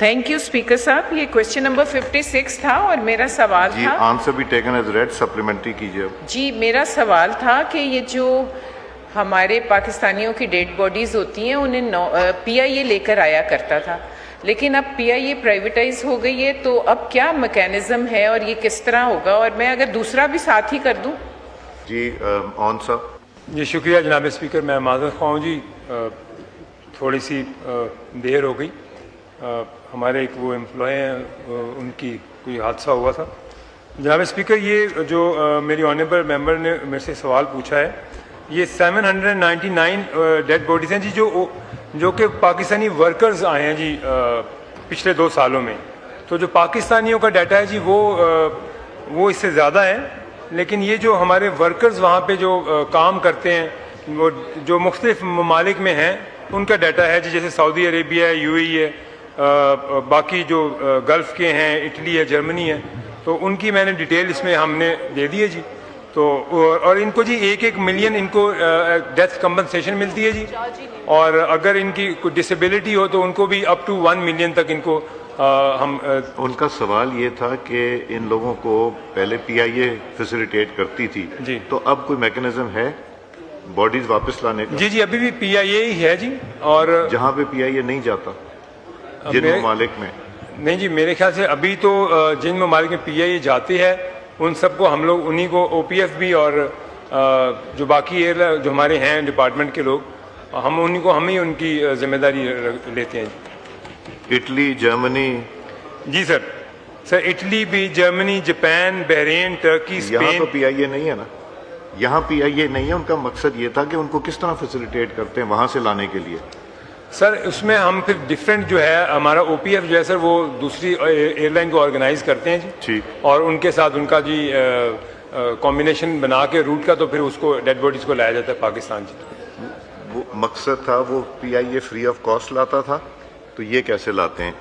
Thank you speaker साहब, ये question number 56 था और मेरा सवाल जी था। आंसर भी टेकन एज रेड, सप्लीमेंट्री कीजिए। जी मेरा सवाल था कि ये जो हमारे पाकिस्तानियों की डेड बॉडीज़ होती हैं उन्हें PIA लेकर आया करता था, लेकिन अब PIA प्राइवेटाइज हो गई है, तो अब क्या मैकेनिज्म है और ये किस तरह होगा? और मैं अगर दूसरा भी साथ ही कर दूं। जी ऑन साहब। जी शुक्रिया जनाब स्पीकर, मैं माज़रत ख्वाह हूँ जी, थोड़ी सी देर हो गई। हमारे एक वो एम्प्लॉय हैं, उनकी कोई हादसा हुआ था। जनाब स्पीकर, ये जो मेरी ऑनरेबल मेंबर ने मेरे से सवाल पूछा है, ये 799 डेड बॉडीज़ हैं जी, जो कि पाकिस्तानी वर्कर्स आए हैं जी पिछले 2 सालों में। तो जो पाकिस्तानियों का डाटा है जी वो इससे ज़्यादा है, लेकिन ये जो हमारे वर्कर्स वहाँ पे जो काम करते हैं, वो जो मुख्तलिफ ममालिक में हैं, उनका डाटा है जी, जैसे सऊदी अरेबिया है, UAE है, बाकी जो गल्फ़ के हैं, इटली है, जर्मनी है, तो उनकी मैंने डिटेल इसमें हमने दे दी है जी। तो और इनको जी 1-1 मिलियन इनको डेथ कंपनसेशन मिलती है जी, और अगर इनकी कोई डिसेबिलिटी हो तो उनको भी अप टू 1 मिलियन तक इनको उनका सवाल ये था कि इन लोगों को पहले PIA फैसिलिटेट करती थी जी, तो अब कोई मैकेनिज्म है बॉडीज वापस लाने का? जी अभी भी PIA ही है जी। और जहाँ पे PIA नहीं जाता जिन ममालिक में? नहीं जी, मेरे ख्याल से अभी तो जिन ममालिक में PIA जाती है उन सबको हम लोग उन्हीं को OPF भी और जो बाकी एयर जो हमारे हैं डिपार्टमेंट के लोग, हम ही उनकी जिम्मेदारी लेते हैं। Italy, Germany? जी सर, इटली भी, Germany, Japan, Bahrain, Turkey, Spain. यहाँ तो PIA नहीं है ना, यहाँ PIA नहीं है। उनका मकसद ये था कि उनको किस तरह फैसिलिटेट करते हैं वहाँ से लाने के लिए। सर उसमें हम फिर डिफरेंट जो है हमारा OPF जो है सर, वो दूसरी एयरलाइन को ऑर्गेनाइज करते हैं जी, ठीक, और उनके साथ उनका जी कॉम्बिनेशन बना के रूट का, तो फिर उसको डेड बॉडीज को लाया जाता है पाकिस्तान जी। वो मकसद था, वो PIA फ्री ऑफ कॉस्ट लाता था, तो ये कैसे लाते हैं?